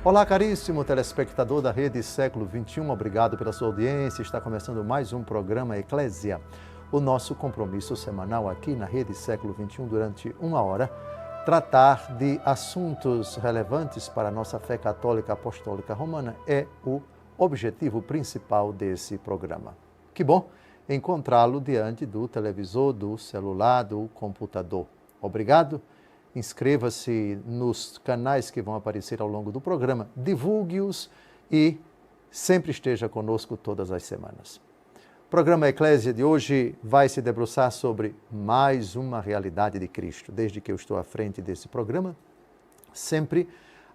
Olá, caríssimo telespectador da Rede Século XXI, obrigado pela sua audiência. Está começando mais um programa Eclésia, o nosso compromisso semanal aqui na Rede Século XXI durante uma hora, tratar de assuntos relevantes para a nossa fé católica apostólica romana é o objetivo principal desse programa. Que bom encontrá-lo diante do televisor, do celular, do computador. Obrigado. Inscreva-se nos canais que vão aparecer ao longo do programa, divulgue-os e sempre esteja conosco todas as semanas. O programa Eclésia de hoje vai se debruçar sobre mais uma realidade de Cristo. Desde que eu estou à frente desse programa, sempre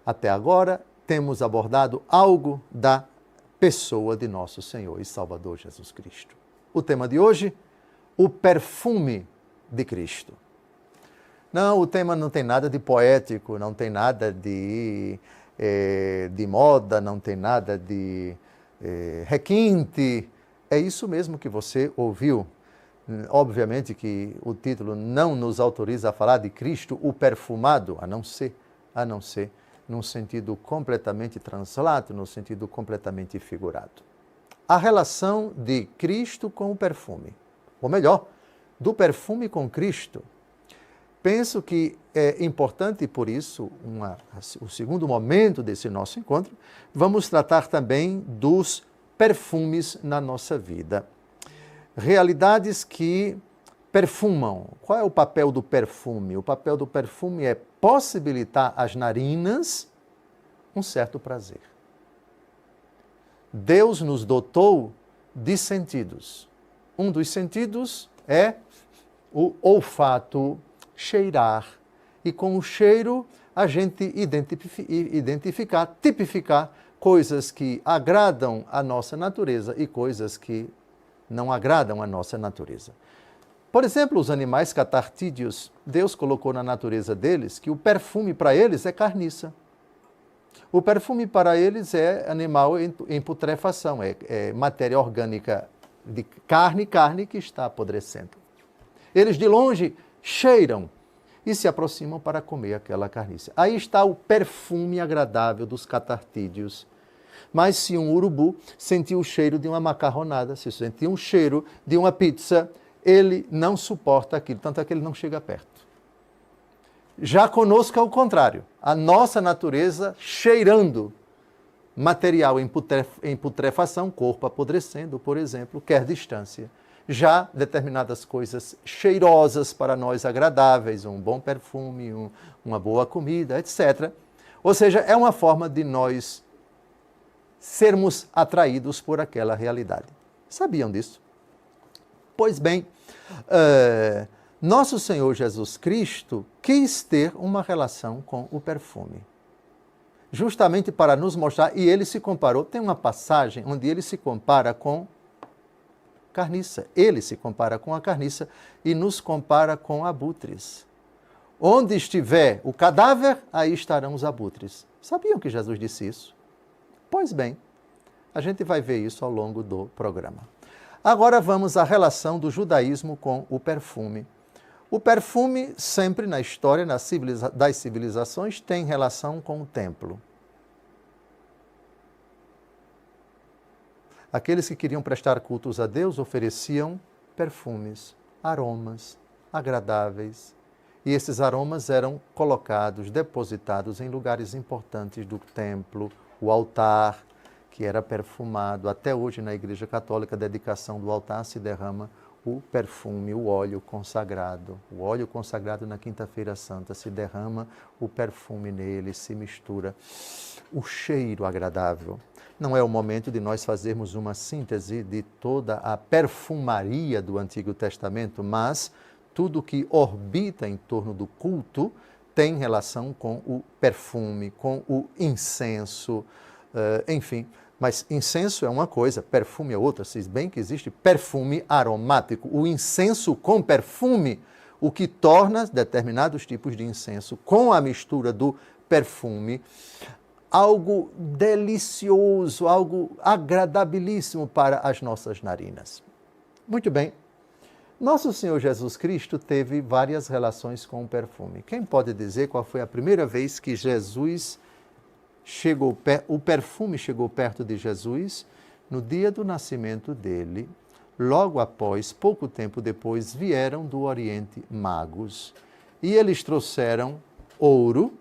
até agora temos abordado algo da pessoa de nosso Senhor e Salvador Jesus Cristo. O tema de hoje, o perfume de Cristo. Não, o tema não tem nada de poético, não tem nada de moda, não tem nada de requinte. É isso mesmo que você ouviu. Obviamente que o título não nos autoriza a falar de Cristo, o perfumado, a não ser, num sentido completamente translato, num sentido completamente figurado. A relação de Cristo com o perfume, ou melhor, do perfume com Cristo. Penso que é importante, e por isso, o segundo momento desse nosso encontro, vamos tratar também dos perfumes na nossa vida. Realidades que perfumam. Qual é o papel do perfume? O papel do perfume é possibilitar às narinas um certo prazer. Deus nos dotou de sentidos. Um dos sentidos é o olfato, cheirar, e com o cheiro a gente tipificar coisas que agradam a nossa natureza e coisas que não agradam a nossa natureza. Por exemplo, os animais catartídeos, Deus colocou na natureza deles que o perfume para eles é carniça. O perfume para eles é animal em putrefação, é matéria orgânica de carne que está apodrecendo. Eles de longe cheiram e se aproximam para comer aquela carniça. Aí está o perfume agradável dos catartídeos. Mas se um urubu sentir o cheiro de uma macarronada, se sentir um cheiro de uma pizza, ele não suporta aquilo, tanto é que ele não chega perto. Já conosco é o contrário. A nossa natureza cheirando material em putrefação, corpo apodrecendo, por exemplo, quer distância. Já determinadas coisas cheirosas para nós agradáveis, um bom perfume, uma boa comida, etc. Ou seja, é uma forma de nós sermos atraídos por aquela realidade. Sabiam disso? Pois bem, nosso Senhor Jesus Cristo quis ter uma relação com o perfume. Justamente para nos mostrar, e ele se comparou, tem uma passagem onde ele se compara com carniça. Ele se compara com a carniça e nos compara com abutres. Onde estiver o cadáver, aí estarão os abutres. Sabiam que Jesus disse isso? Pois bem, a gente vai ver isso ao longo do programa. Agora vamos à relação do judaísmo com o perfume. O perfume, sempre na história das civilizações, tem relação com o templo. Aqueles que queriam prestar cultos a Deus ofereciam perfumes, aromas agradáveis. E esses aromas eram colocados, depositados em lugares importantes do templo, o altar, que era perfumado. Até hoje, na Igreja Católica, a dedicação do altar se derrama o perfume, o óleo consagrado. O óleo consagrado na Quinta-feira Santa se derrama o perfume nele, se mistura. O cheiro agradável. Não é o momento de nós fazermos uma síntese de toda a perfumaria do Antigo Testamento, mas tudo que orbita em torno do culto tem relação com o perfume, com o incenso, enfim. Mas incenso é uma coisa, perfume é outra. Se bem que existe perfume aromático. O incenso com perfume, o que torna determinados tipos de incenso, com a mistura do perfume, algo delicioso, algo agradabilíssimo para as nossas narinas. Muito bem. Nosso Senhor Jesus Cristo teve várias relações com o perfume. Quem pode dizer qual foi a primeira vez que Jesus o perfume chegou perto de Jesus no dia do nascimento dele. Logo após, pouco tempo depois, vieram do Oriente magos e eles trouxeram ouro,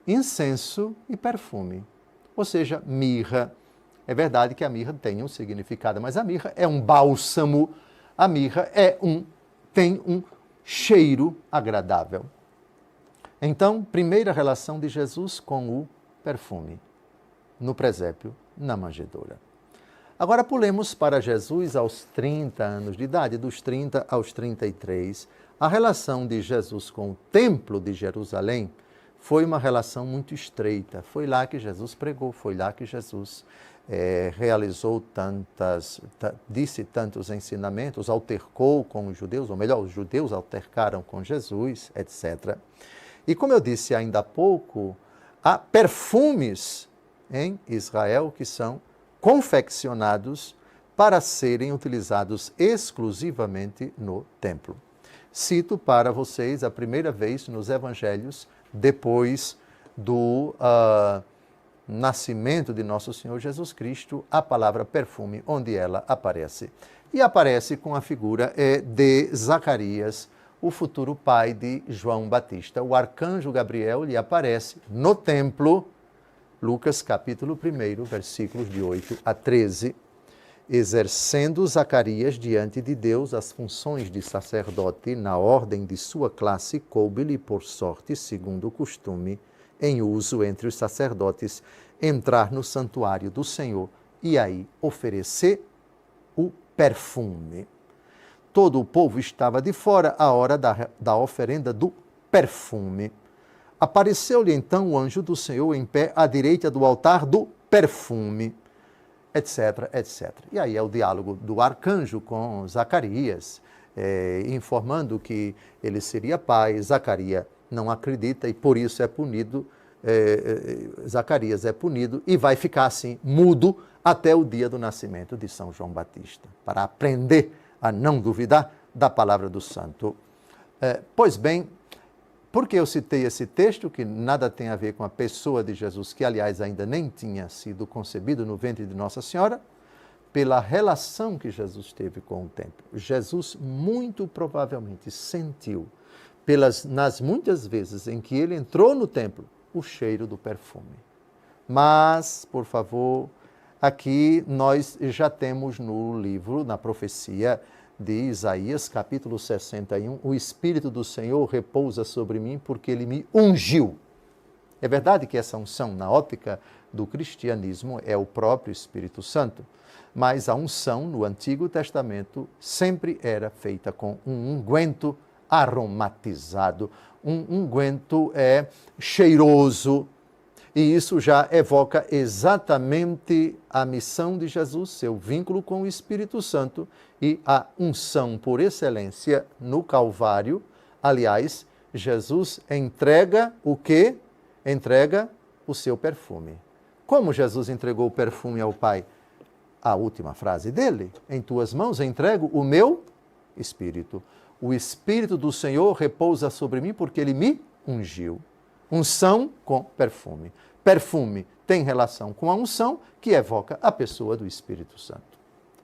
incenso e perfume, ou seja, mirra. É verdade que a mirra tem um significado, mas a mirra é um bálsamo, a mirra tem um cheiro agradável. Então, primeira relação de Jesus com o perfume, no presépio, na manjedoura. Agora pulemos para Jesus aos 30 anos de idade, dos 30 aos 33. A relação de Jesus com o Templo de Jerusalém foi uma relação muito estreita. Foi lá que Jesus pregou, foi lá que Jesus realizou disse tantos ensinamentos, altercou com os judeus, ou melhor, os judeus altercaram com Jesus, etc. E como eu disse ainda há pouco, há perfumes em Israel que são confeccionados para serem utilizados exclusivamente no templo. Cito para vocês a primeira vez nos evangelhos, depois do nascimento de nosso Senhor Jesus Cristo, a palavra perfume, onde ela aparece. E aparece com a figura de Zacarias, o futuro pai de João Batista. O arcanjo Gabriel lhe aparece no templo, Lucas capítulo 1, versículos de 8 a 13. Exercendo Zacarias diante de Deus as funções de sacerdote na ordem de sua classe, coube-lhe por sorte, segundo o costume, em uso entre os sacerdotes, entrar no santuário do Senhor e aí oferecer o perfume. Todo o povo estava de fora à hora da oferenda do perfume. Apareceu-lhe então o anjo do Senhor em pé à direita do altar do perfume, etc, etc. E aí é o diálogo do arcanjo com Zacarias, informando que ele seria pai. Zacarias não acredita e por isso é punido. Zacarias é punido e vai ficar assim, mudo, até o dia do nascimento de São João Batista, para aprender a não duvidar da palavra do santo. Pois bem, por que eu citei esse texto, que nada tem a ver com a pessoa de Jesus, que aliás ainda nem tinha sido concebido no ventre de Nossa Senhora? Pela relação que Jesus teve com o templo. Jesus muito provavelmente sentiu, nas muitas vezes em que ele entrou no templo, o cheiro do perfume. Mas, por favor, aqui nós já temos no livro, na profecia de Isaías, capítulo 61, o Espírito do Senhor repousa sobre mim porque ele me ungiu. É verdade que essa unção, na ótica do cristianismo, é o próprio Espírito Santo, mas a unção no Antigo Testamento sempre era feita com um unguento aromatizado, um unguento cheiroso, e isso já evoca exatamente a missão de Jesus, seu vínculo com o Espírito Santo e a unção por excelência no Calvário. Aliás, Jesus entrega o quê? Entrega o seu perfume. Como Jesus entregou o perfume ao Pai? A última frase dele: em tuas mãos entrego o meu Espírito. O Espírito do Senhor repousa sobre mim porque ele me ungiu. Unção com perfume. Perfume tem relação com a unção, que evoca a pessoa do Espírito Santo.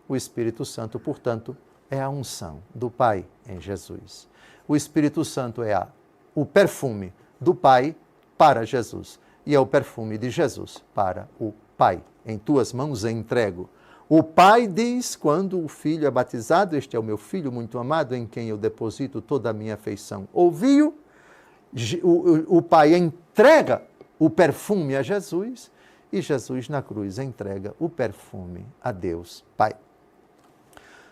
O Espírito Santo, portanto, é a unção do Pai em Jesus. O Espírito Santo é o perfume do Pai para Jesus. E é o perfume de Jesus para o Pai. Em tuas mãos entrego. O Pai diz, quando o Filho é batizado: este é o meu Filho muito amado, em quem eu deposito toda a minha afeição. Ouviu? O Pai entrega o perfume a Jesus e Jesus na cruz entrega o perfume a Deus Pai.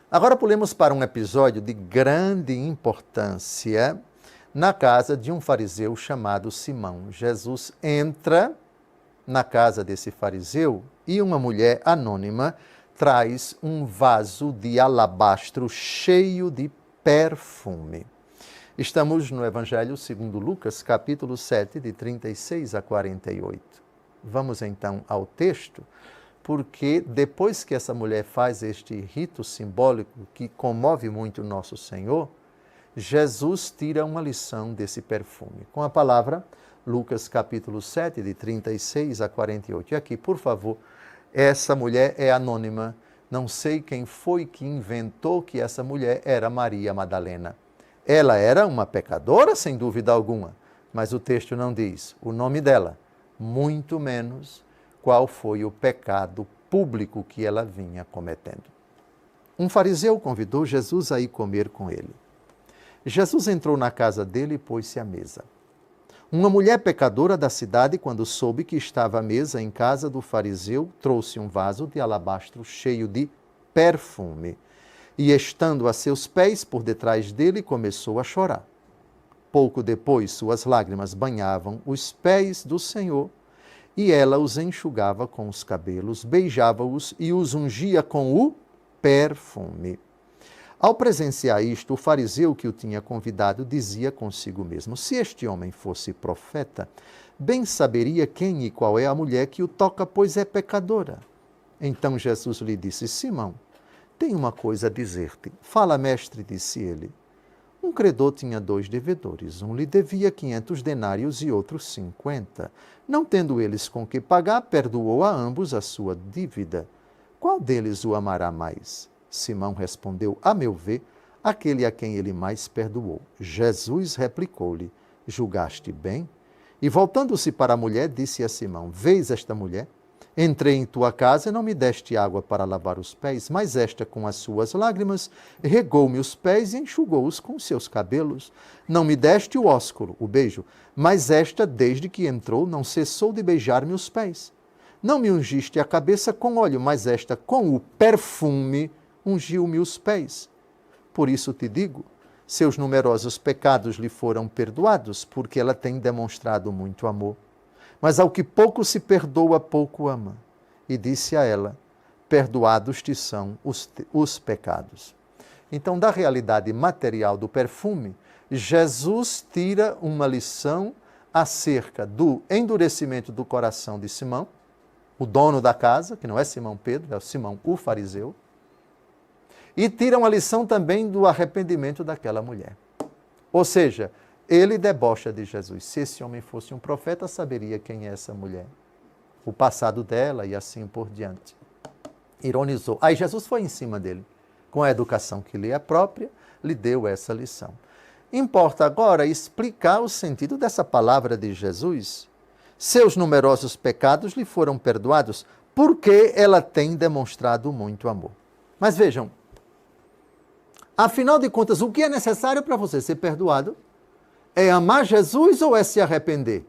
Agora pulemos para um episódio de grande importância na casa de um fariseu chamado Simão. Jesus entra na casa desse fariseu e uma mulher anônima traz um vaso de alabastro cheio de perfume. Estamos no Evangelho segundo Lucas, capítulo 7, de 36 a 48. Vamos então ao texto, porque depois que essa mulher faz este rito simbólico que comove muito o nosso Senhor, Jesus tira uma lição desse perfume. Com a palavra, Lucas capítulo 7, de 36 a 48. E aqui, por favor, essa mulher é anônima. Não sei quem foi que inventou que essa mulher era Maria Madalena. Ela era uma pecadora, sem dúvida alguma, mas o texto não diz o nome dela, muito menos qual foi o pecado público que ela vinha cometendo. Um fariseu convidou Jesus a ir comer com ele. Jesus entrou na casa dele e pôs-se à mesa. Uma mulher pecadora da cidade, quando soube que estava à mesa em casa do fariseu, trouxe um vaso de alabastro cheio de perfume e, estando a seus pés por detrás dele, começou a chorar. Pouco depois, suas lágrimas banhavam os pés do Senhor e ela os enxugava com os cabelos, beijava-os e os ungia com o perfume. Ao presenciar isto, o fariseu que o tinha convidado dizia consigo mesmo: se este homem fosse profeta, bem saberia quem e qual é a mulher que o toca, pois é pecadora. Então Jesus lhe disse: Simão, tenho uma coisa a dizer-te. Fala, mestre, disse ele. Um credor tinha 2 devedores. Um lhe devia 500 denários e outro 50. Não tendo eles com que pagar, perdoou a ambos a sua dívida. Qual deles o amará mais? Simão respondeu: a meu ver, aquele a quem ele mais perdoou. Jesus replicou-lhe: julgaste bem? E voltando-se para a mulher, disse a Simão: vês esta mulher? Entrei em tua casa e não me deste água para lavar os pés, mas esta, com as suas lágrimas, regou-me os pés e enxugou-os com seus cabelos. Não me deste o ósculo, o beijo, mas esta, desde que entrou, não cessou de beijar-me os pés. Não me ungiste a cabeça com óleo, mas esta, com o perfume, ungiu-me os pés. Por isso te digo, seus numerosos pecados lhe foram perdoados, porque ela tem demonstrado muito amor. Mas ao que pouco se perdoa, pouco ama. E disse a ela: perdoados te são os pecados. Então, da realidade material do perfume, Jesus tira uma lição acerca do endurecimento do coração de Simão, o dono da casa, que não é Simão Pedro, é o Simão o fariseu, e tira uma lição também do arrependimento daquela mulher. Ou seja, ele debocha de Jesus. Se esse homem fosse um profeta, saberia quem é essa mulher, o passado dela e assim por diante. Ironizou. Aí Jesus foi em cima dele, com a educação que lhe é própria, lhe deu essa lição. Importa agora explicar o sentido dessa palavra de Jesus. Seus numerosos pecados lhe foram perdoados, porque ela tem demonstrado muito amor. Mas vejam, afinal de contas, o que é necessário para você ser perdoado? É amar Jesus ou é se arrepender?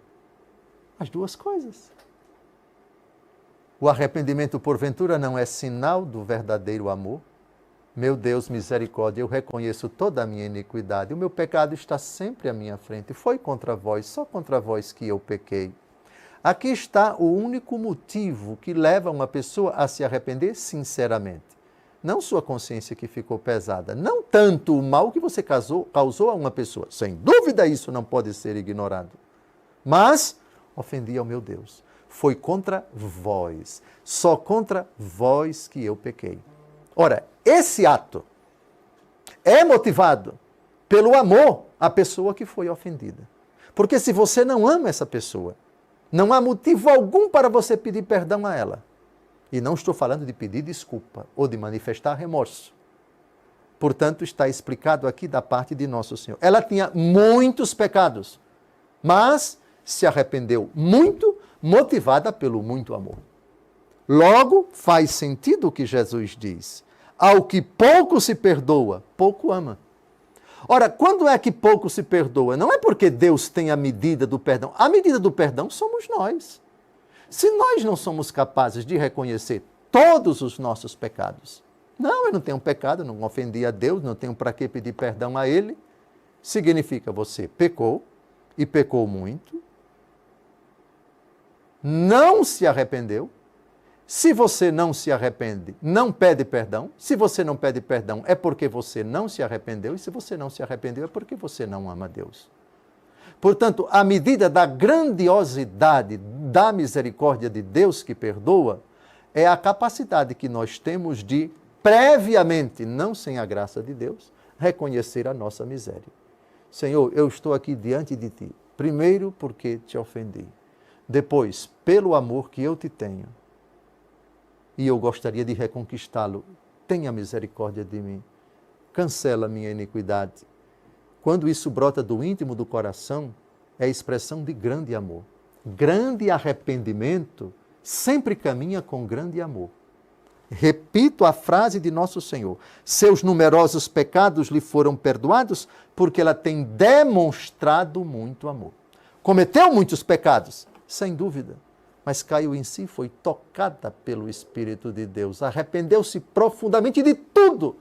As duas coisas. O arrependimento, porventura, não é sinal do verdadeiro amor? Meu Deus, misericórdia, eu reconheço toda a minha iniquidade. O meu pecado está sempre à minha frente. Foi contra vós, só contra vós que eu pequei. Aqui está o único motivo que leva uma pessoa a se arrepender sinceramente. Não sua consciência que ficou pesada, não tanto o mal que você causou a uma pessoa. Sem dúvida isso não pode ser ignorado. Mas ofendi ao meu Deus. Foi contra vós, só contra vós que eu pequei. Ora, esse ato é motivado pelo amor à pessoa que foi ofendida. Porque se você não ama essa pessoa, não há motivo algum para você pedir perdão a ela. E não estou falando de pedir desculpa ou de manifestar remorso. Portanto, está explicado aqui da parte de Nosso Senhor. Ela tinha muitos pecados, mas se arrependeu muito, motivada pelo muito amor. Logo, faz sentido o que Jesus diz. Ao que pouco se perdoa, pouco ama. Ora, quando é que pouco se perdoa? Não é porque Deus tem a medida do perdão. A medida do perdão somos nós. Se nós não somos capazes de reconhecer todos os nossos pecados, não, eu não tenho pecado, não ofendi a Deus, não tenho para que pedir perdão a Ele, significa você pecou, e pecou muito, não se arrependeu. Se você não se arrepende, não pede perdão. Se você não pede perdão, é porque você não se arrependeu, e se você não se arrependeu, é porque você não ama Deus. Portanto, a medida da grandiosidade da misericórdia de Deus que perdoa é a capacidade que nós temos de, previamente, não sem a graça de Deus, reconhecer a nossa miséria. Senhor, eu estou aqui diante de Ti. Primeiro, porque te ofendi. Depois, pelo amor que eu te tenho. E eu gostaria de reconquistá-lo. Tenha misericórdia de mim. Cancela minha iniquidade. Quando isso brota do íntimo do coração, é expressão de grande amor. Grande arrependimento sempre caminha com grande amor. Repito a frase de Nosso Senhor: seus numerosos pecados lhe foram perdoados porque ela tem demonstrado muito amor. Cometeu muitos pecados, sem dúvida, mas caiu em si, foi tocada pelo Espírito de Deus, arrependeu-se profundamente de tudo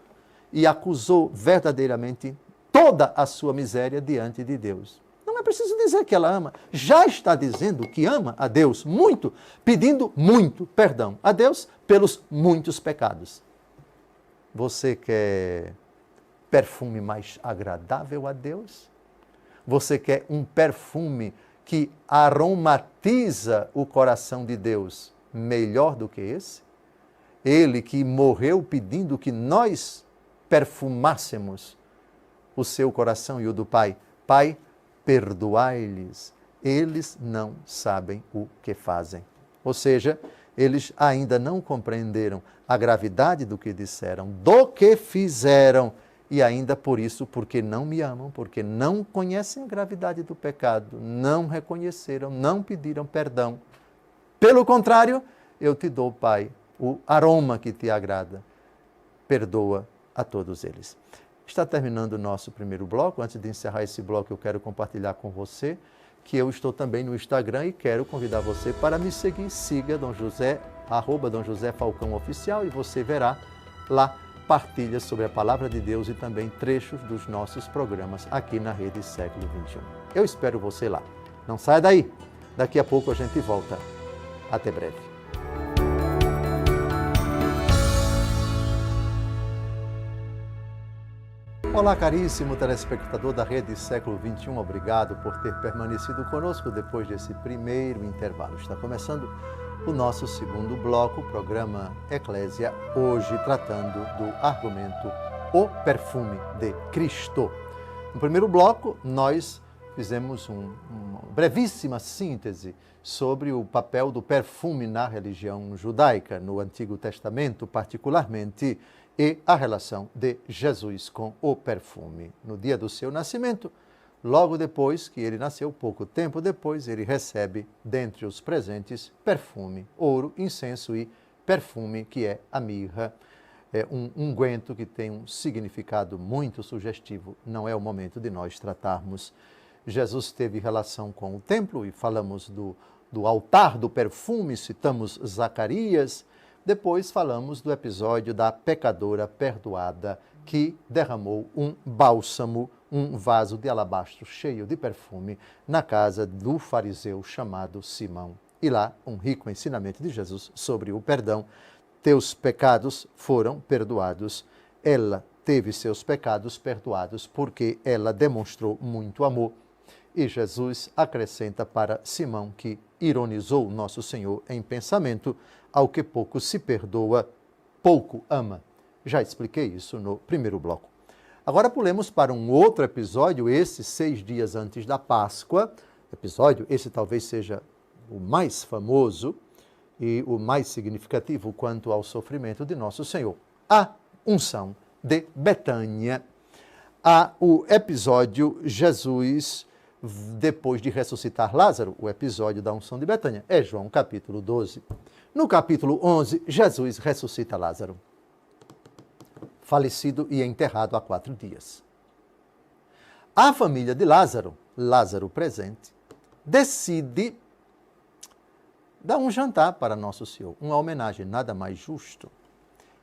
e acusou verdadeiramente toda a sua miséria diante de Deus. Não é preciso dizer que ela ama, já está dizendo que ama a Deus muito, pedindo muito perdão a Deus pelos muitos pecados. Você quer perfume mais agradável a Deus? Você quer um perfume que aromatiza o coração de Deus melhor do que esse? Ele que morreu pedindo que nós perfumássemos o seu coração e o do Pai. Pai, perdoai-lhes, eles não sabem o que fazem. Ou seja, eles ainda não compreenderam a gravidade do que disseram, do que fizeram, e ainda por isso, porque não me amam, porque não conhecem a gravidade do pecado, não reconheceram, não pediram perdão. Pelo contrário, eu te dou, Pai, o aroma que te agrada. Perdoa a todos eles. Está terminando o nosso primeiro bloco. Antes de encerrar esse bloco, eu quero compartilhar com você que eu estou também no Instagram e quero convidar você para me seguir. Siga Dom José, @Dom José Falcão Oficial, e você verá lá partilhas sobre a Palavra de Deus e também trechos dos nossos programas aqui na Rede Século XXI. Eu espero você lá. Não saia daí. Daqui a pouco a gente volta. Até breve. Olá, caríssimo telespectador da Rede Século XXI, obrigado por ter permanecido conosco depois desse primeiro intervalo. Está começando o nosso segundo bloco, o programa Eclésia, hoje tratando do argumento O Perfume de Cristo. No primeiro bloco, nós fizemos uma brevíssima síntese sobre o papel do perfume na religião judaica, no Antigo Testamento particularmente, e a relação de Jesus com o perfume. No dia do seu nascimento, logo depois que ele nasceu, pouco tempo depois, ele recebe, dentre os presentes, perfume, ouro, incenso e perfume, que é a mirra. É um unguento que tem um significado muito sugestivo. Não é o momento de nós tratarmos. Jesus teve relação com o templo e falamos do altar do perfume, citamos Zacarias. Depois falamos do episódio da pecadora perdoada que derramou um bálsamo, um vaso de alabastro cheio de perfume na casa do fariseu chamado Simão. E lá um rico ensinamento de Jesus sobre o perdão. Teus pecados foram perdoados. Ela teve seus pecados perdoados porque ela demonstrou muito amor. E Jesus acrescenta para Simão, que ironizou nosso Senhor em pensamento: ao que pouco se perdoa, pouco ama. Já expliquei isso no primeiro bloco. Agora pulemos para um outro episódio, esse 6 dias antes da Páscoa. Episódio, esse talvez seja o mais famoso e o mais significativo quanto ao sofrimento de nosso Senhor. A unção de Betânia. O episódio Jesus, depois de ressuscitar Lázaro, o episódio da unção de Betânia, é João capítulo 12. No capítulo 11, Jesus ressuscita Lázaro, falecido e enterrado há 4 dias. A família de Lázaro, Lázaro presente, decide dar um jantar para Nosso Senhor, uma homenagem, nada mais justo.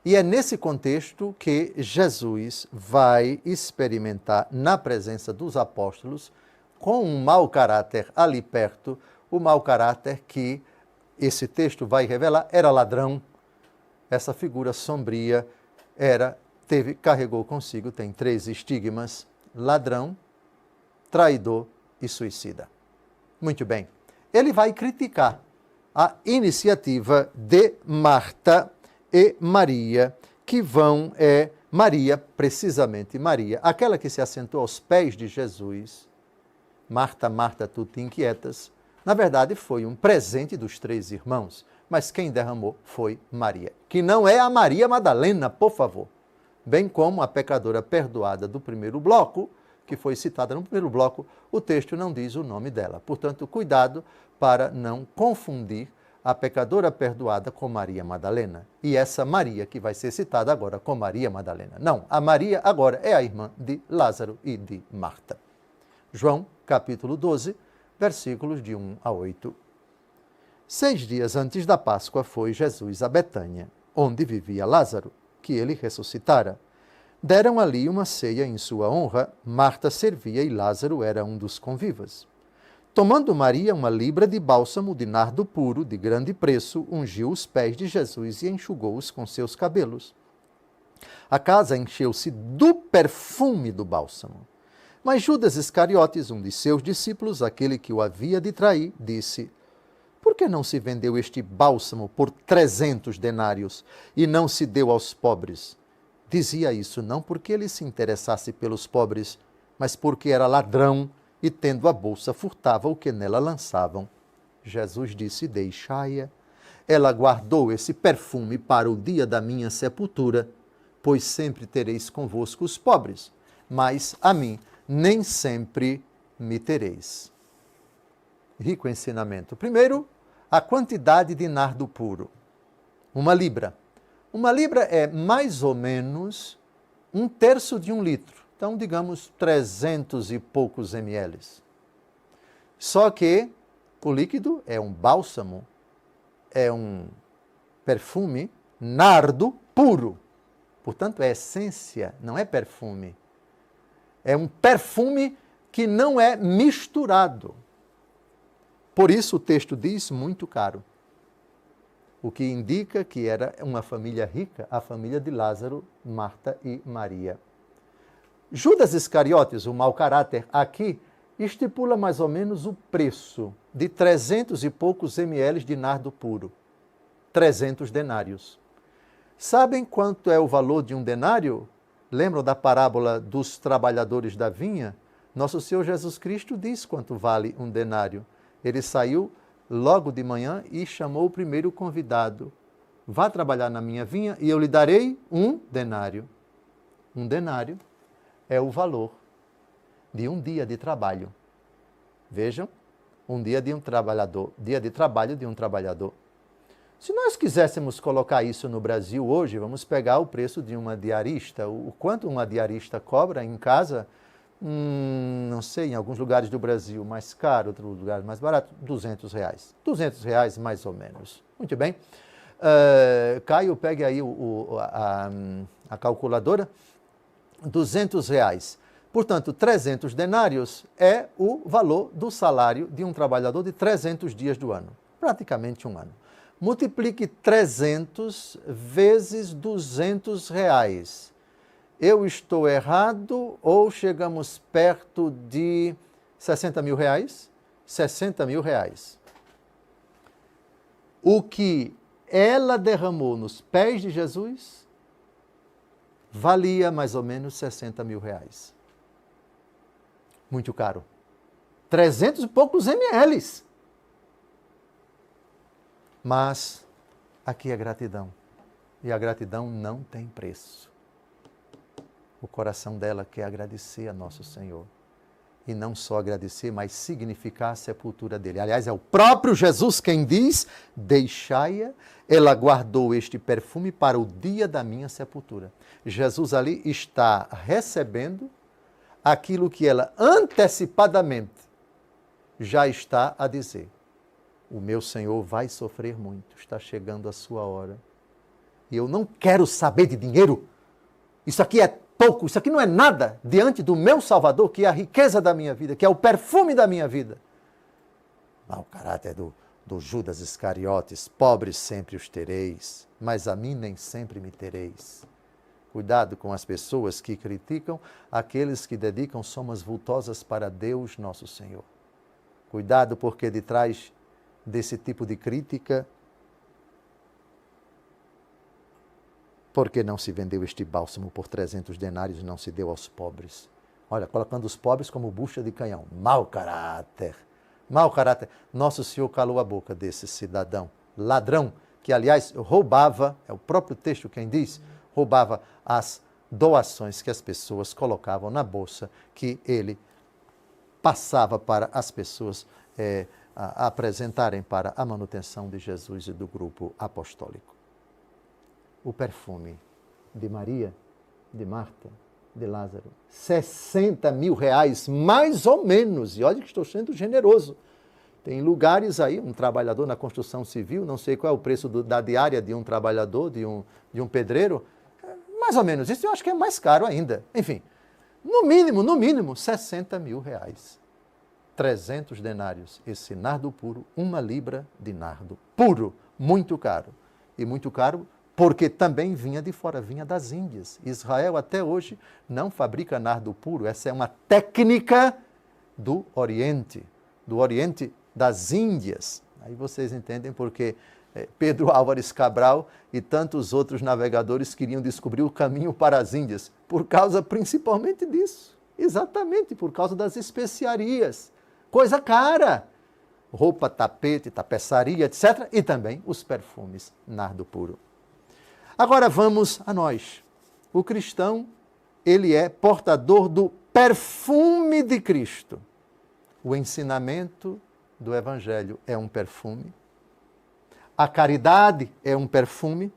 E é nesse contexto que Jesus vai experimentar, na presença dos apóstolos, com um mau caráter ali perto, o mau caráter que esse texto vai revelar era ladrão. Essa figura sombria carregou consigo, tem 3 estigmas: ladrão, traidor e suicida. Muito bem. Ele vai criticar a iniciativa de Marta e Maria, que Maria, precisamente Maria, aquela que se assentou aos pés de Jesus, Marta, Marta, tu te inquietas, na verdade foi um presente dos 3 irmãos, mas quem derramou foi Maria, que não é a Maria Madalena, por favor. Bem como a pecadora perdoada do primeiro bloco, que foi citada no primeiro bloco, o texto não diz o nome dela. Portanto, cuidado para não confundir a pecadora perdoada com Maria Madalena. E essa Maria que vai ser citada agora com Maria Madalena. Não, a Maria agora é a irmã de Lázaro e de Marta. João, capítulo 12, versículos de 1 a 8. 6 dias antes da Páscoa foi Jesus a Betânia, onde vivia Lázaro, que ele ressuscitara. Deram ali uma ceia em sua honra, Marta servia e Lázaro era um dos convivas. Tomando Maria uma libra de bálsamo de nardo puro, de grande preço, ungiu os pés de Jesus e enxugou-os com seus cabelos. A casa encheu-se do perfume do bálsamo. Mas Judas Iscariotes, um de seus discípulos, aquele que o havia de trair, disse: por que não se vendeu este bálsamo por 300 denários e não se deu aos pobres? Dizia isso não porque ele se interessasse pelos pobres, mas porque era ladrão e, tendo a bolsa, furtava o que nela lançavam. Jesus disse: deixai-a. Ela guardou esse perfume para o dia da minha sepultura, pois sempre tereis convosco os pobres, mas a mim nem sempre me tereis. Rico ensinamento. Primeiro, a quantidade de nardo puro. 1 libra. 1 libra é mais ou menos 1/3 de 1 litro. Então, digamos, 300 e poucos ml. Só que o líquido é um bálsamo, é um perfume nardo puro. Portanto, é essência, não é perfume. É um perfume que não é misturado. Por isso o texto diz muito caro. O que indica que era uma família rica, a família de Lázaro, Marta e Maria. Judas Iscariotes, o mau caráter, aqui estipula mais ou menos o preço de 300 e poucos ml de nardo puro. 300 denários. Sabem quanto é o valor de um denário? Lembram da parábola dos trabalhadores da vinha? Nosso Senhor Jesus Cristo diz quanto vale um denário. Ele saiu logo de manhã e chamou o primeiro convidado. Vá trabalhar na minha vinha e eu lhe darei um denário. Um denário é o valor de um dia de trabalho. Vejam, um dia de um trabalhador, dia de trabalho de um trabalhador. Se nós quiséssemos colocar isso no Brasil hoje, vamos pegar o preço de uma diarista, o quanto uma diarista cobra em casa, não sei, em alguns lugares do Brasil mais caro, outros lugares mais barato, R$200. R$200 mais ou menos. Muito bem. Caio, pegue aí a calculadora. R$200. Portanto, 300 denários é o valor do salário de um trabalhador de 300 dias do ano. Praticamente um ano. Multiplique 300 vezes R$200. Eu estou errado ou chegamos perto de 60 mil reais? 60 mil reais. O que ela derramou nos pés de Jesus valia mais ou menos 60 mil reais. Muito caro. 300 e poucos ml. Mas aqui é gratidão. E a gratidão não tem preço. O coração dela quer agradecer a nosso Senhor. E não só agradecer, mas significar a sepultura dele. Aliás, é o próprio Jesus quem diz: deixai-a, ela guardou este perfume para o dia da minha sepultura. Jesus ali está recebendo aquilo que ela antecipadamente já está a dizer. O meu Senhor vai sofrer muito, está chegando a sua hora. E eu não quero saber de dinheiro. Isso aqui é pouco, isso aqui não é nada diante do meu Salvador, que é a riqueza da minha vida, que é o perfume da minha vida. Mau caráter do Judas Iscariotes: pobres sempre os tereis, mas a mim nem sempre me tereis. Cuidado com as pessoas que criticam aqueles que dedicam somas vultosas para Deus nosso Senhor. Cuidado, porque de trás desse tipo de crítica, porque não se vendeu este bálsamo por 300 denários e não se deu aos pobres? Olha, colocando os pobres como bucha de canhão. Mau caráter. Mau caráter. Nosso Senhor calou a boca desse cidadão ladrão, que aliás roubava, é o próprio texto quem diz, roubava as doações que as pessoas colocavam na bolsa, que ele passava para as pessoas apresentarem para a manutenção de Jesus e do grupo apostólico. O perfume de Maria, de Marta, de Lázaro, 60 mil reais, mais ou menos, e olha que estou sendo generoso. Tem lugares aí, um trabalhador na construção civil, não sei qual é o preço da diária de um trabalhador, de um pedreiro, mais ou menos isso, eu acho que é mais caro ainda. Enfim, no mínimo, 60 mil reais. 300 denários, esse nardo puro, 1 libra de nardo puro, muito caro. E muito caro porque também vinha de fora, vinha das Índias. Israel até hoje não fabrica nardo puro, essa é uma técnica do Oriente das Índias. Aí vocês entendem porque Pedro Álvares Cabral e tantos outros navegadores queriam descobrir o caminho para as Índias, por causa principalmente disso, exatamente por causa das especiarias. Coisa cara, roupa, tapete, tapeçaria, etc. E também os perfumes nardo puro. Agora vamos a nós. O cristão, ele é portador do perfume de Cristo. O ensinamento do Evangelho é um perfume. A caridade é um perfume.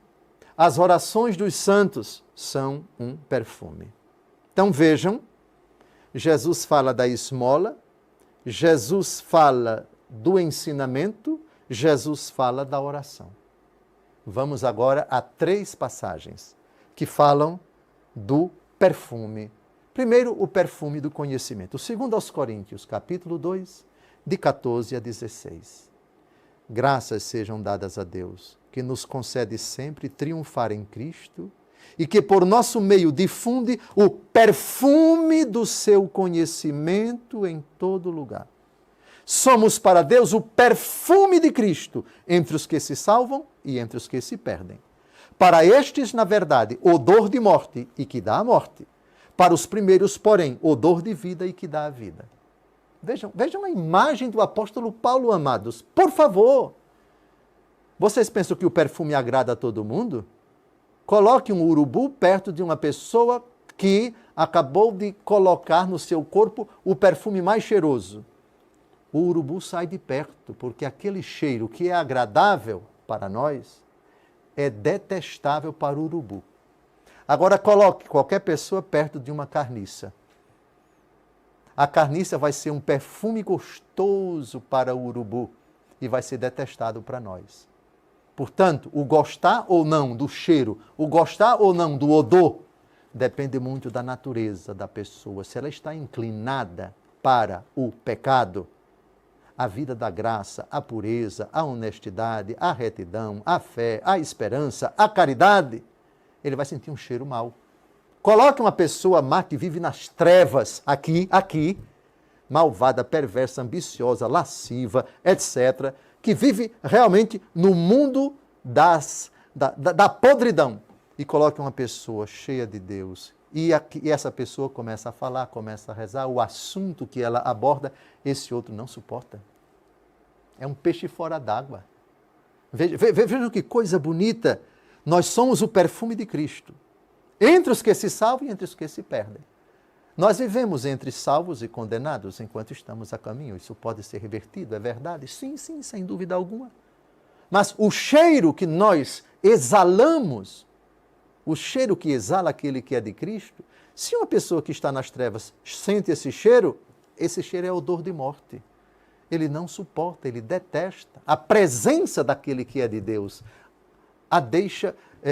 As orações dos santos são um perfume. Então vejam, Jesus fala da esmola, Jesus fala do ensinamento, Jesus fala da oração. Vamos agora a 3 passagens que falam do perfume. Primeiro, o perfume do conhecimento. Segundo aos Coríntios, capítulo 2, de 14 a 16. Graças sejam dadas a Deus, que nos concede sempre triunfar em Cristo e que por nosso meio difunde o perfume do seu conhecimento em todo lugar. Somos para Deus o perfume de Cristo entre os que se salvam e entre os que se perdem. Para estes, na verdade, odor de morte e que dá a morte. Para os primeiros, porém, odor de vida e que dá a vida. Vejam a imagem do apóstolo Paulo, amados. Por favor. Vocês pensam que o perfume agrada a todo mundo? Coloque um urubu perto de uma pessoa que acabou de colocar no seu corpo o perfume mais cheiroso. O urubu sai de perto, porque aquele cheiro que é agradável para nós é detestável para o urubu. Agora coloque qualquer pessoa perto de uma carniça. A carniça vai ser um perfume gostoso para o urubu e vai ser detestado para nós. Portanto, o gostar ou não do cheiro, o gostar ou não do odor, depende muito da natureza da pessoa. Se ela está inclinada para o pecado, a vida da graça, a pureza, a honestidade, a retidão, a fé, a esperança, a caridade, ele vai sentir um cheiro mau. Coloque uma pessoa má que vive nas trevas, aqui, malvada, perversa, ambiciosa, lasciva, etc., que vive realmente no mundo da podridão. E coloque uma pessoa cheia de Deus. E essa pessoa começa a falar, começa a rezar, o assunto que ela aborda, esse outro não suporta. É um peixe fora d'água. Vejam que coisa bonita. Nós somos o perfume de Cristo. Entre os que se salvam e entre os que se perdem. Nós vivemos entre salvos e condenados enquanto estamos a caminho. Isso pode ser revertido, é verdade? Sim, sem dúvida alguma. Mas o cheiro que nós exalamos, o cheiro que exala aquele que é de Cristo, se uma pessoa que está nas trevas sente esse cheiro é odor de morte. Ele não suporta, ele detesta. A presença daquele que é de Deus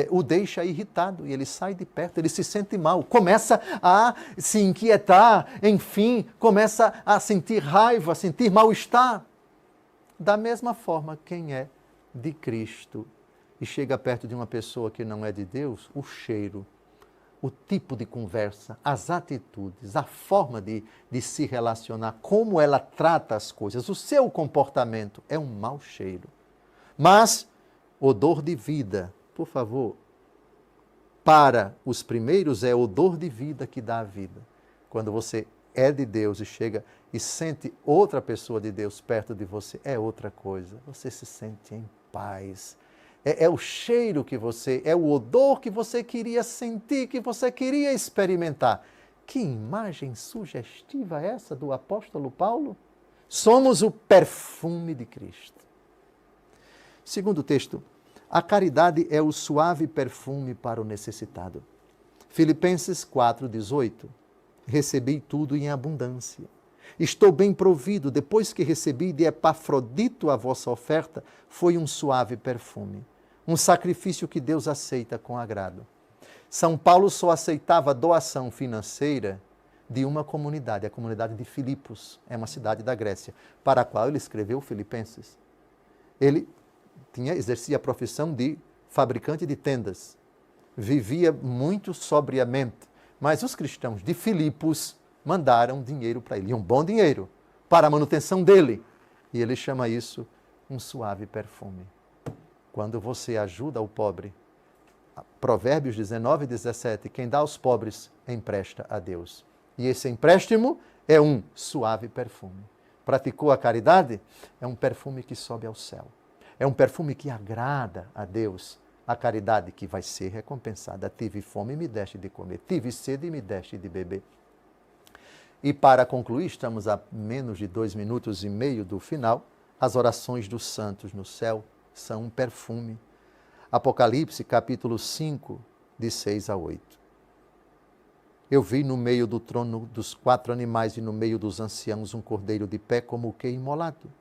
o deixa irritado e ele sai de perto, ele se sente mal, começa a se inquietar, enfim, começa a sentir raiva, a sentir mal-estar. Da mesma forma, quem é de Cristo e chega perto de uma pessoa que não é de Deus, o cheiro, o tipo de conversa, as atitudes, a forma de se relacionar, como ela trata as coisas, o seu comportamento é um mau cheiro. Mas odor de vida, por favor, para os primeiros é odor de vida que dá a vida. Quando você é de Deus e chega e sente outra pessoa de Deus perto de você, é outra coisa. Você se sente em paz. É o cheiro que você, é o odor que você queria sentir, que você queria experimentar. Que imagem sugestiva é essa do apóstolo Paulo? Somos o perfume de Cristo. Segundo texto, a caridade é o suave perfume para o necessitado. Filipenses 4,18. Recebi tudo em abundância. Estou bem provido, depois que recebi de Epafrodito a vossa oferta, foi um suave perfume. Um sacrifício que Deus aceita com agrado. São Paulo só aceitava doação financeira de uma comunidade, a comunidade de Filipos, é uma cidade da Grécia, para a qual ele escreveu Filipenses. Ele exercia a profissão de fabricante de tendas, vivia muito sobriamente, mas os cristãos de Filipos mandaram dinheiro para ele, um bom dinheiro, para a manutenção dele. E ele chama isso um suave perfume. Quando você ajuda o pobre, Provérbios 19:17, quem dá aos pobres, empresta a Deus. E esse empréstimo é um suave perfume. Praticou a caridade? É um perfume que sobe ao céu. É um perfume que agrada a Deus. A caridade que vai ser recompensada. Tive fome e me deste de comer. Tive sede e me deste de beber. E para concluir, estamos a menos de 2 minutos e meio do final. As orações dos santos no céu são um perfume. Apocalipse, capítulo 5, de 6 a 8. Eu vi no meio do trono dos 4 animais e no meio dos anciãos um cordeiro de pé como o que imolado.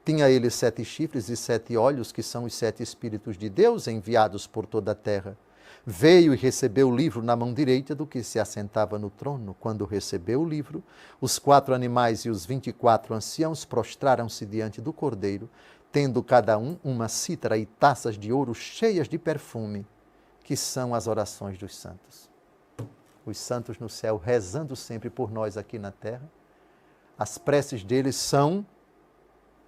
Tinha ele 7 chifres e 7 olhos, que são os 7 Espíritos de Deus enviados por toda a terra. Veio e recebeu o livro na mão direita do que se assentava no trono. Quando recebeu o livro, os 4 animais e os 24 anciãos prostraram-se diante do cordeiro, tendo cada um uma cítara e taças de ouro cheias de perfume, que são as orações dos santos. Os santos no céu rezando sempre por nós aqui na terra. As preces deles são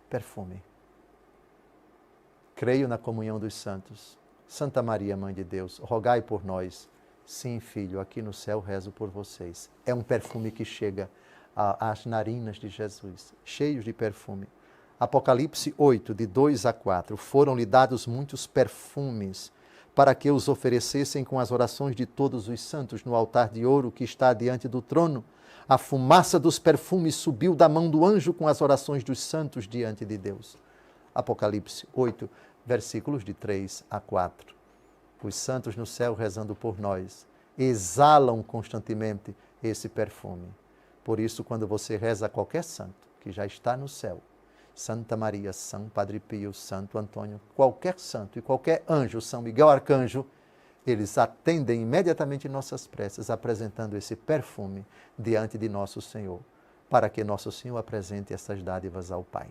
perfume. Creio na comunhão dos santos. Santa Maria, Mãe de Deus, rogai por nós. Sim, filho, aqui no céu rezo por vocês. É um perfume que chega às narinas de Jesus, cheios de perfume. Apocalipse 8, de 2 a 4. Foram-lhe dados muitos perfumes, para que os oferecessem com as orações de todos os santos no altar de ouro que está diante do trono. A fumaça dos perfumes subiu da mão do anjo com as orações dos santos diante de Deus. Apocalipse 8, versículos de 3 a 4. Os santos no céu rezando por nós exalam constantemente esse perfume. Por isso, quando você reza a qualquer santo que já está no céu, Santa Maria, São Padre Pio, Santo Antônio, qualquer santo e qualquer anjo, São Miguel Arcanjo, eles atendem imediatamente nossas preces, apresentando esse perfume diante de nosso Senhor, para que nosso Senhor apresente essas dádivas ao Pai.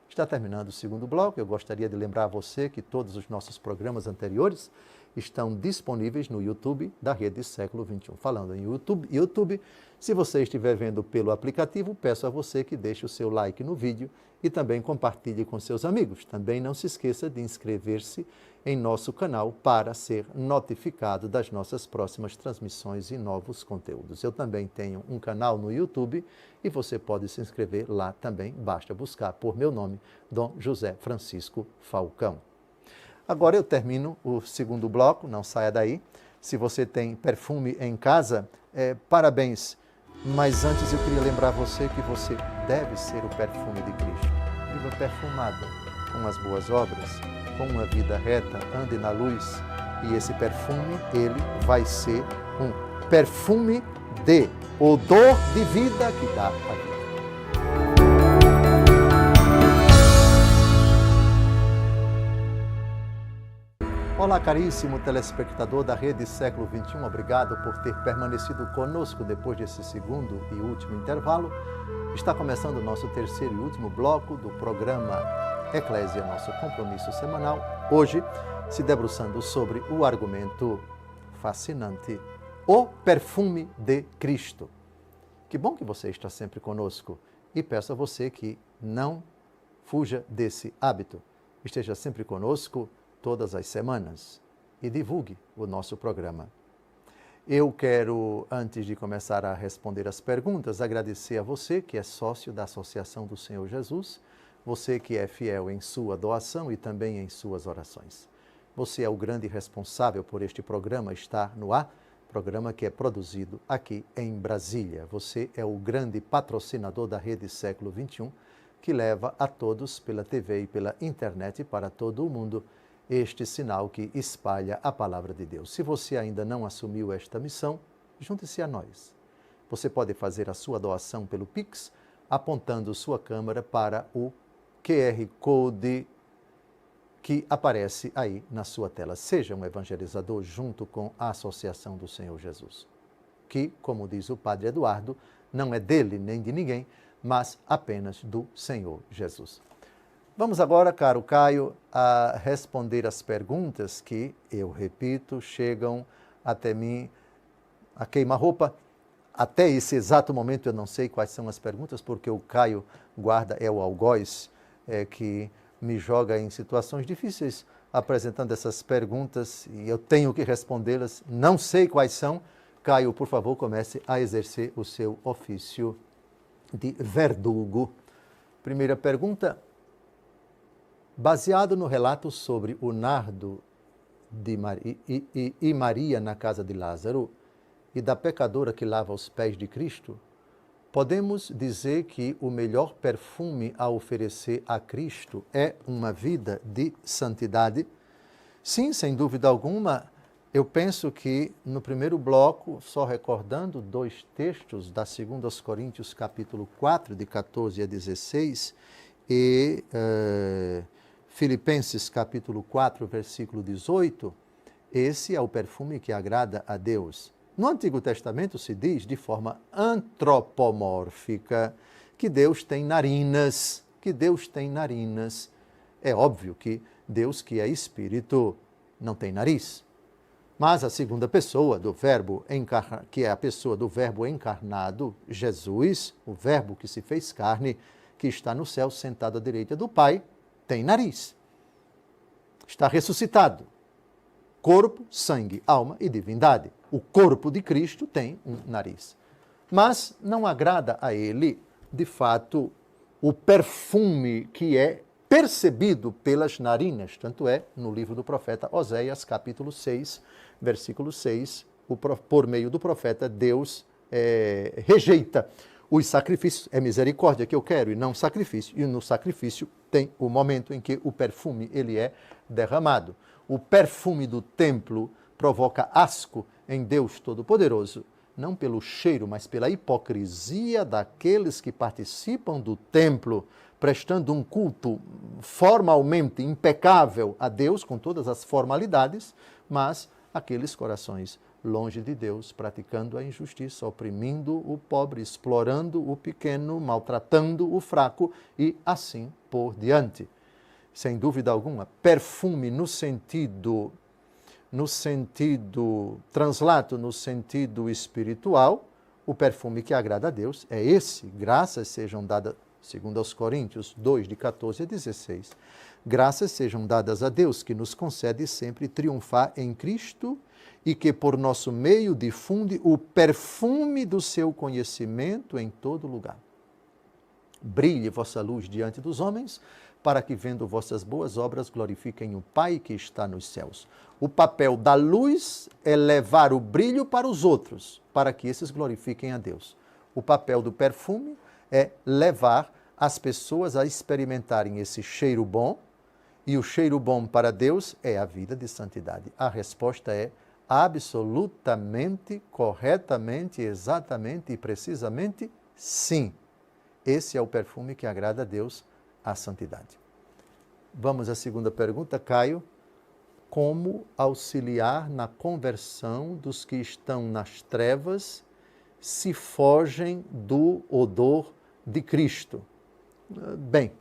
Está terminando o segundo bloco. Eu gostaria de lembrar a você que todos os nossos programas anteriores estão disponíveis no YouTube da Rede Século XXI. Falando em YouTube, se você estiver vendo pelo aplicativo, peço a você que deixe o seu like no vídeo e também compartilhe com seus amigos. Também não se esqueça de inscrever-se em nosso canal para ser notificado das nossas próximas transmissões e novos conteúdos. Eu também tenho um canal no YouTube e você pode se inscrever lá também. Basta buscar por meu nome, Dom José Francisco Falcão. Agora eu termino o segundo bloco, não saia daí. Se você tem perfume em casa, parabéns. Mas antes eu queria lembrar você que você deve ser o perfume de Cristo. Viva perfumado com as boas obras, com uma vida reta, ande na luz. E esse perfume, ele vai ser um perfume de odor de vida que dá a vida. Olá, caríssimo telespectador da Rede Século XXI, obrigado por ter permanecido conosco depois desse segundo e último intervalo. Está começando o nosso terceiro e último bloco do programa Eclésia, nosso compromisso semanal. Hoje, se debruçando sobre o argumento fascinante, o perfume de Cristo. Que bom que você está sempre conosco e peço a você que não fuja desse hábito. Esteja sempre conosco todas as semanas e divulgue o nosso programa. Eu quero, antes de começar a responder as perguntas, agradecer a você que é sócio da Associação do Senhor Jesus, você que é fiel em sua doação e também em suas orações. Você é o grande responsável por este programa estar no ar, programa que é produzido aqui em Brasília. Você é o grande patrocinador da Rede Século XXI, que leva a todos pela TV e pela internet para todo o mundo este sinal que espalha a palavra de Deus. Se você ainda não assumiu esta missão, junte-se a nós. Você pode fazer a sua doação pelo Pix, apontando sua câmera para o QR Code que aparece aí na sua tela. Seja um evangelizador junto com a Associação do Senhor Jesus, que, como diz o Padre Eduardo, não é dele nem de ninguém, mas apenas do Senhor Jesus. Vamos agora, caro Caio, a responder as perguntas que, eu repito, chegam até mim a queima-roupa. Até esse exato momento eu não sei quais são as perguntas, porque o Caio guarda, é o algoz, que me joga em situações difíceis apresentando essas perguntas e eu tenho que respondê-las. Não sei quais são. Caio, por favor, comece a exercer o seu ofício de verdugo. Primeira pergunta. Baseado no relato sobre o nardo e Maria na casa de Lázaro e da pecadora que lava os pés de Cristo, podemos dizer que o melhor perfume a oferecer a Cristo é uma vida de santidade? Sim, sem dúvida alguma. Eu penso que no primeiro bloco, só recordando dois textos da 2 Coríntios capítulo 4, de 14 a 16, e Filipenses capítulo 4, versículo 18, esse é o perfume que agrada a Deus. No Antigo Testamento se diz, de forma antropomórfica, que Deus tem narinas, É óbvio que Deus, que é Espírito, não tem nariz. Mas a segunda pessoa do Verbo, que é a pessoa do Verbo encarnado, Jesus, o Verbo que se fez carne, que está no céu sentado à direita do Pai, tem nariz. Está ressuscitado. Corpo, sangue, alma e divindade. O corpo de Cristo tem um nariz. Mas não agrada a ele, de fato, o perfume que é percebido pelas narinas. Tanto é, no livro do profeta Oséias, capítulo 6, versículo 6, por meio do profeta, Deus rejeita os sacrifícios. É misericórdia que eu quero e não sacrifício. E no sacrifício tem o momento em que o perfume ele é derramado. O perfume do templo provoca asco em Deus Todo-Poderoso, não pelo cheiro, mas pela hipocrisia daqueles que participam do templo, prestando um culto formalmente impecável a Deus, com todas as formalidades, mas aqueles corações longe de Deus, praticando a injustiça, oprimindo o pobre, explorando o pequeno, maltratando o fraco e assim por diante. Sem dúvida alguma, perfume no sentido translato, no sentido espiritual, o perfume que agrada a Deus é esse. Graças sejam dadas, segundo aos Coríntios 2, de 14 a 16, graças sejam dadas a Deus que nos concede sempre triunfar em Cristo e que por nosso meio difunde o perfume do seu conhecimento em todo lugar. Brilhe vossa luz diante dos homens, para que, vendo vossas boas obras, glorifiquem o Pai que está nos céus. O papel da luz é levar o brilho para os outros, para que esses glorifiquem a Deus. O papel do perfume é levar as pessoas a experimentarem esse cheiro bom, e o cheiro bom para Deus é a vida de santidade. A resposta é absolutamente, corretamente, exatamente e precisamente sim. Esse é o perfume que agrada a Deus, a santidade. Vamos à segunda pergunta, Caio. Como auxiliar na conversão dos que estão nas trevas se fogem do odor de Cristo? Bem,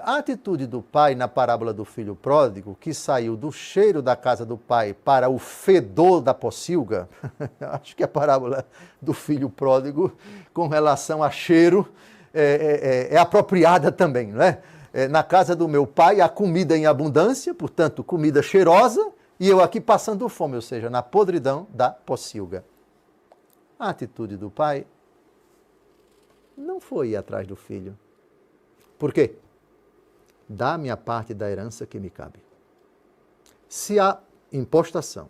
a atitude do pai na parábola do filho pródigo, que saiu do cheiro da casa do pai para o fedor da pocilga, acho que a parábola do filho pródigo, com relação a cheiro, é apropriada também, não é? Na casa do meu pai há comida em abundância, portanto, comida cheirosa, e eu aqui passando fome, ou seja, na podridão da pocilga. A atitude do pai não foi ir atrás do filho. Por quê? Dá-me a parte da herança que me cabe. Se a impostação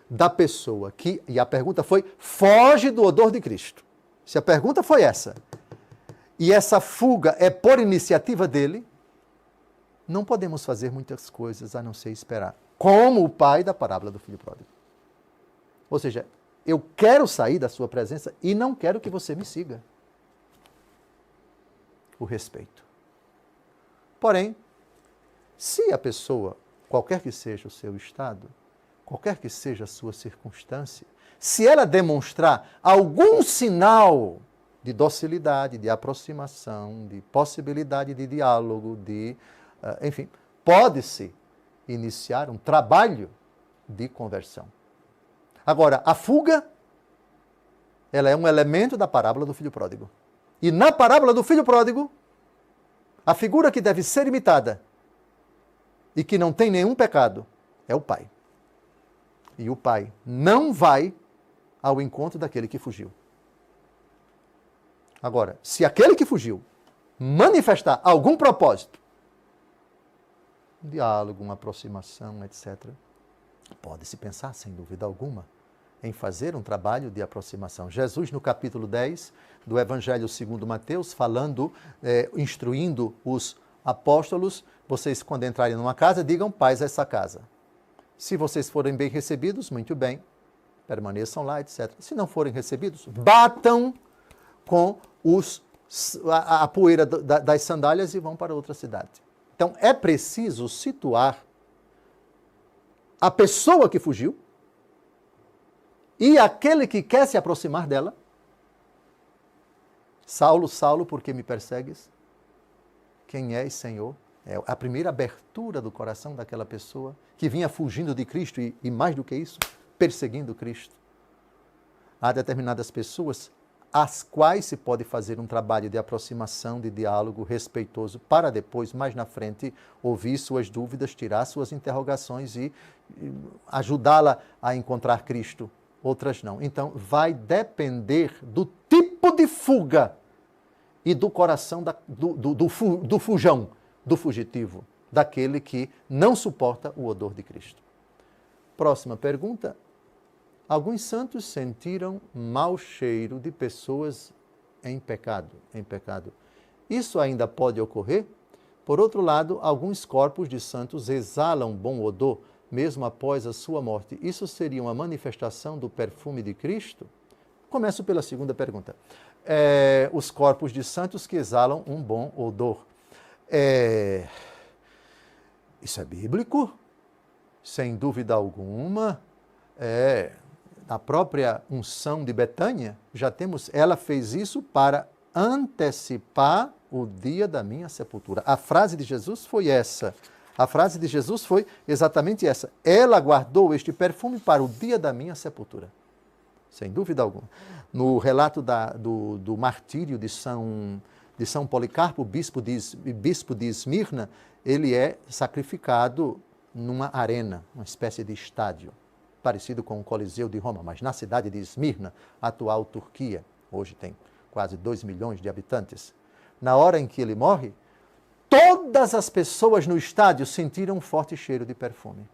da pessoa que, e a pergunta foi, foge do odor de Cristo. Se a pergunta foi essa, e essa fuga é por iniciativa dele, não podemos fazer muitas coisas a não ser esperar. Como o pai da parábola do filho pródigo. Ou seja, eu quero sair da sua presença e não quero que você me siga. O respeito. Porém, se a pessoa, qualquer que seja o seu estado, qualquer que seja a sua circunstância, se ela demonstrar algum sinal de docilidade, de aproximação, de possibilidade de diálogo, enfim, pode-se iniciar um trabalho de conversão. Agora, a fuga, ela é um elemento da parábola do filho pródigo. E na parábola do filho pródigo, a figura que deve ser imitada e que não tem nenhum pecado é o pai. E o pai não vai ao encontro daquele que fugiu. Agora, se aquele que fugiu manifestar algum propósito, um diálogo, uma aproximação, etc., pode-se pensar, sem dúvida alguma, em fazer um trabalho de aproximação. Jesus, no capítulo 10 do Evangelho segundo Mateus, falando, instruindo os apóstolos, vocês, quando entrarem numa casa, digam paz a essa casa. Se vocês forem bem recebidos, muito bem, permaneçam lá, etc. Se não forem recebidos, batam com a poeira das sandálias e vão para outra cidade. Então, é preciso situar a pessoa que fugiu e aquele que quer se aproximar dela. Saulo, Saulo, por que me persegues? Quem és, Senhor? É a primeira abertura do coração daquela pessoa que vinha fugindo de Cristo e mais do que isso, perseguindo Cristo. Há determinadas pessoas às quais se pode fazer um trabalho de aproximação, de diálogo respeitoso, para depois, mais na frente, ouvir suas dúvidas, tirar suas interrogações e ajudá-la a encontrar Cristo. Outras não. Então, vai depender do tipo de fuga e do coração do fujão, do fugitivo, daquele que não suporta o odor de Cristo. Próxima pergunta. Alguns santos sentiram mau cheiro de pessoas em pecado. Isso ainda pode ocorrer? Por outro lado, alguns corpos de santos exalam bom odor, mesmo após a sua morte. Isso seria uma manifestação do perfume de Cristo? Começo pela segunda pergunta. Os corpos de santos que exalam um bom odor. Isso é bíblico? Sem dúvida alguma. A própria unção de Betânia, ela fez isso para antecipar o dia da minha sepultura. A frase de Jesus foi essa. A frase de Jesus foi exatamente essa. Ela guardou este perfume para o dia da minha sepultura. Sem dúvida alguma. No relato do martírio de São Policarpo, bispo de Esmirna, ele é sacrificado numa arena, uma espécie de estádio, parecido com o Coliseu de Roma, mas na cidade de Esmirna, atual Turquia. Hoje tem quase 2 milhões de habitantes. Na hora em que ele morre, todas as pessoas no estádio sentiram um forte cheiro de perfume.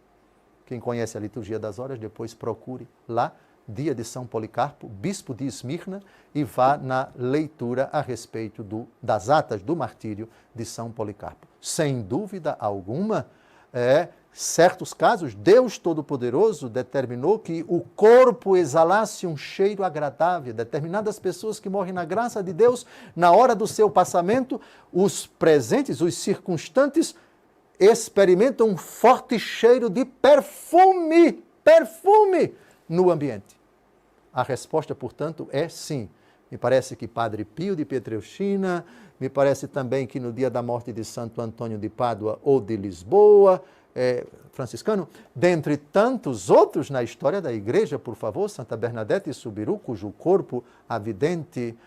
Quem conhece a liturgia das horas, depois procure lá, dia de São Policarpo, bispo de Esmirna, e vá na leitura a respeito das atas do martírio de São Policarpo. Sem dúvida alguma, certos casos, Deus Todo-Poderoso determinou que o corpo exalasse um cheiro agradável. Determinadas pessoas que morrem na graça de Deus, na hora do seu passamento, os presentes, os circunstantes, experimentam um forte cheiro de perfume no ambiente. A resposta, portanto, é sim. Me parece que Padre Pio de Pietrelcina, me parece também que no dia da morte de Santo Antônio de Pádua ou de Lisboa, franciscano, dentre tantos outros na história da Igreja, por favor, Santa Bernadette de Subiru, cujo corpo, a vidente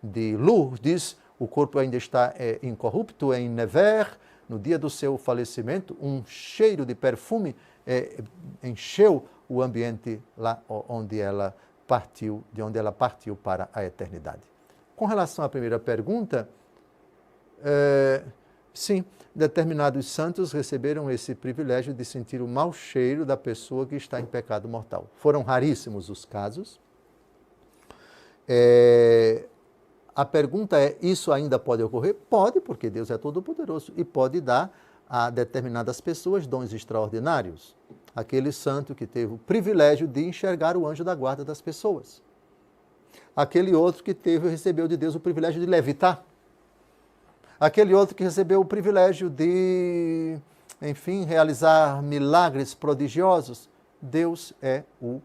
de Lourdes, o corpo ainda está incorrupto em Nevers, no dia do seu falecimento, um cheiro de perfume encheu o ambiente lá onde ela partiu, de onde ela partiu para a eternidade. Com relação à primeira pergunta, sim, determinados santos receberam esse privilégio de sentir o mau cheiro da pessoa que está em pecado mortal. Foram raríssimos os casos. A pergunta é, isso ainda pode ocorrer? Pode, porque Deus é todo-poderoso e pode dar a determinadas pessoas dons extraordinários. Aquele santo que teve o privilégio de enxergar o anjo da guarda das pessoas. Aquele outro que recebeu de Deus o privilégio de levitar. Aquele outro que recebeu o privilégio de, enfim, realizar milagres prodigiosos. Deus é o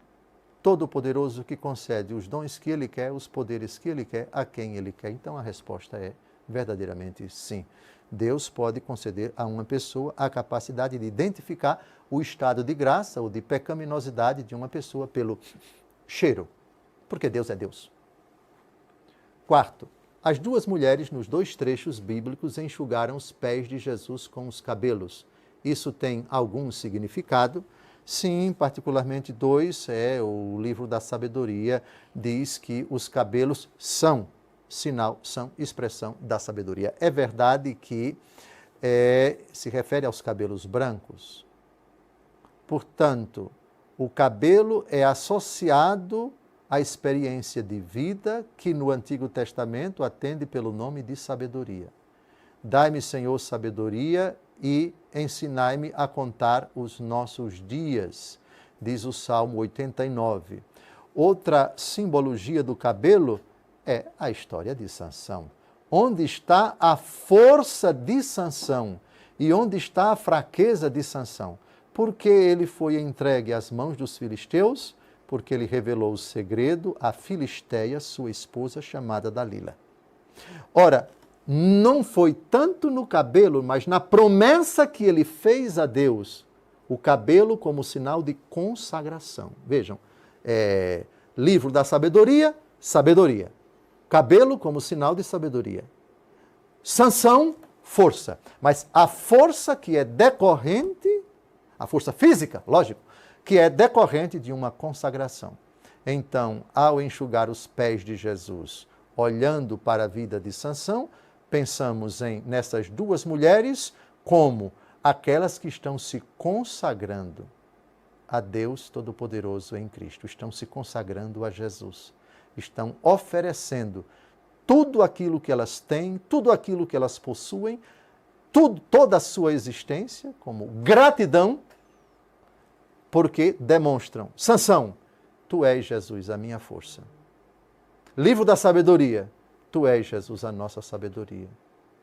Todo-Poderoso que concede os dons que Ele quer, os poderes que Ele quer, a quem Ele quer. Então a resposta é verdadeiramente sim. Deus pode conceder a uma pessoa a capacidade de identificar o estado de graça ou de pecaminosidade de uma pessoa pelo cheiro, porque Deus é Deus. Quarto, as duas mulheres nos dois trechos bíblicos enxugaram os pés de Jesus com os cabelos. Isso tem algum significado? Sim, particularmente dois, o livro da sabedoria diz que os cabelos são sinal, são expressão da sabedoria. É verdade que se refere aos cabelos brancos. Portanto, o cabelo é associado à experiência de vida que no Antigo Testamento atende pelo nome de sabedoria. Dai-me, Senhor, sabedoria e ensinai-me a contar os nossos dias, diz o Salmo 89. Outra simbologia do cabelo é a história de Sansão. Onde está a força de Sansão e onde está a fraqueza de Sansão? Porque ele foi entregue às mãos dos filisteus, porque ele revelou o segredo à Filisteia, sua esposa, chamada Dalila. Ora, não foi tanto no cabelo, mas na promessa que ele fez a Deus, o cabelo como sinal de consagração. Vejam, livro da sabedoria, sabedoria. Cabelo como sinal de sabedoria. Sansão, força. Mas a força que é decorrente, a força física, lógico, que é decorrente de uma consagração. Então, ao enxugar os pés de Jesus, olhando para a vida de Sansão, pensamos nessas duas mulheres como aquelas que estão se consagrando a Deus Todo-Poderoso em Cristo, estão se consagrando a Jesus, estão oferecendo tudo aquilo que elas têm, tudo aquilo que elas possuem, toda a sua existência como gratidão, porque demonstram, Sansão, tu és, Jesus, a minha força. Livro da sabedoria, tu és, Jesus, a nossa sabedoria.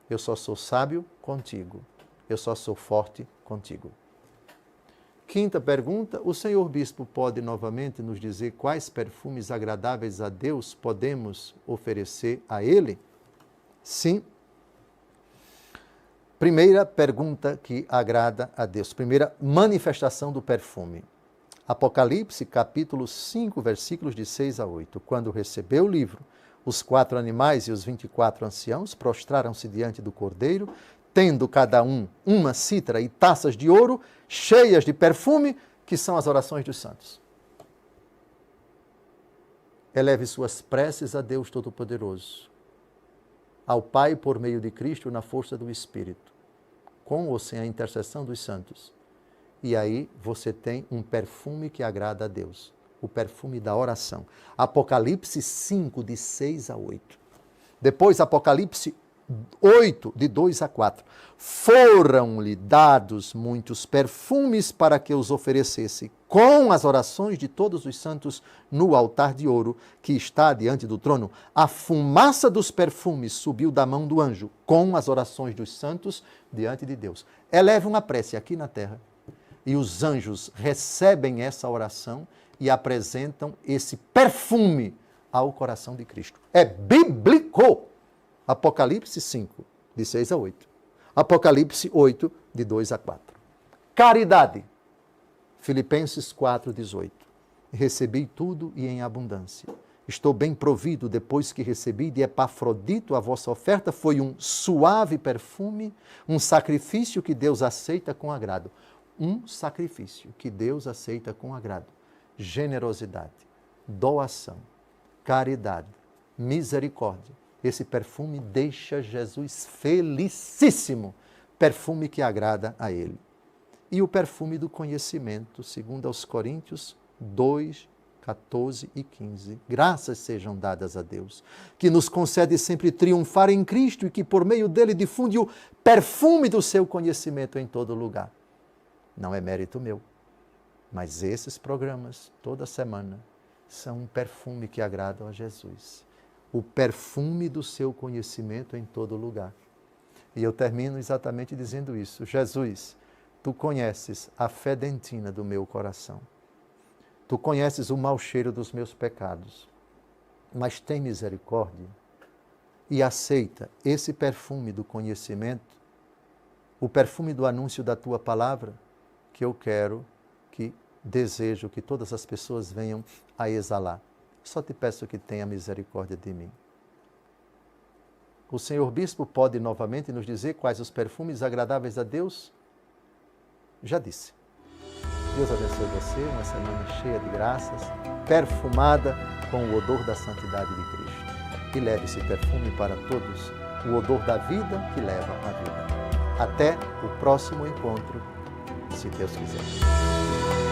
Eu só sou sábio contigo. Eu só sou forte contigo. Quinta pergunta, o senhor bispo pode novamente nos dizer quais perfumes agradáveis a Deus podemos oferecer a Ele? Sim. Primeira pergunta que agrada a Deus. Primeira manifestação do perfume. Apocalipse, capítulo 5, versículos de 6 a 8. Quando recebeu o livro, os 4 animais e os 24 anciãos prostraram-se diante do Cordeiro, tendo cada um uma cítara e taças de ouro cheias de perfume, que são as orações dos santos. Eleve suas preces a Deus Todo-Poderoso, ao Pai por meio de Cristo na força do Espírito, com ou sem a intercessão dos santos. E aí você tem um perfume que agrada a Deus, o perfume da oração. Apocalipse 5, de 6 a 8. Depois, Apocalipse 8, de 2 a 4. Foram-lhe dados muitos perfumes para que os oferecesse com as orações de todos os santos no altar de ouro que está diante do trono. A fumaça dos perfumes subiu da mão do anjo com as orações dos santos diante de Deus. Eleve uma prece aqui na terra e os anjos recebem essa oração e apresentam esse perfume ao coração de Cristo. É bíblico. Apocalipse 5, de 6 a 8. Apocalipse 8, de 2 a 4. Caridade. Filipenses 4, 18. Recebi tudo e em abundância, Estou bem provido depois que recebi de Epafrodito a vossa oferta. Foi um suave perfume, um sacrifício que Deus aceita com agrado. Um sacrifício que Deus aceita com agrado. Generosidade, doação, caridade, misericórdia. Esse perfume deixa Jesus felicíssimo. Perfume que agrada a Ele. E o perfume do conhecimento, segundo aos Coríntios 2, 14 e 15. Graças sejam dadas a Deus, que nos concede sempre triunfar em Cristo e que por meio dele difunde o perfume do seu conhecimento em todo lugar. Não é mérito meu, mas esses programas, toda semana, são um perfume que agrada a Jesus. O perfume do seu conhecimento em todo lugar. E eu termino exatamente dizendo isso. Jesus, tu conheces a fedentina do meu coração. Tu conheces o mau cheiro dos meus pecados, mas tem misericórdia e aceita esse perfume do conhecimento, o perfume do anúncio da tua palavra, que eu quero, que desejo que todas as pessoas venham a exalar. Só te peço que tenha misericórdia de mim. O senhor bispo pode novamente nos dizer quais os perfumes agradáveis a Deus? Já disse. Deus abençoe você, uma semana cheia de graças, perfumada com o odor da santidade de Cristo. E leve esse perfume para todos, o odor da vida que leva à vida. Até o próximo encontro, se Deus quiser.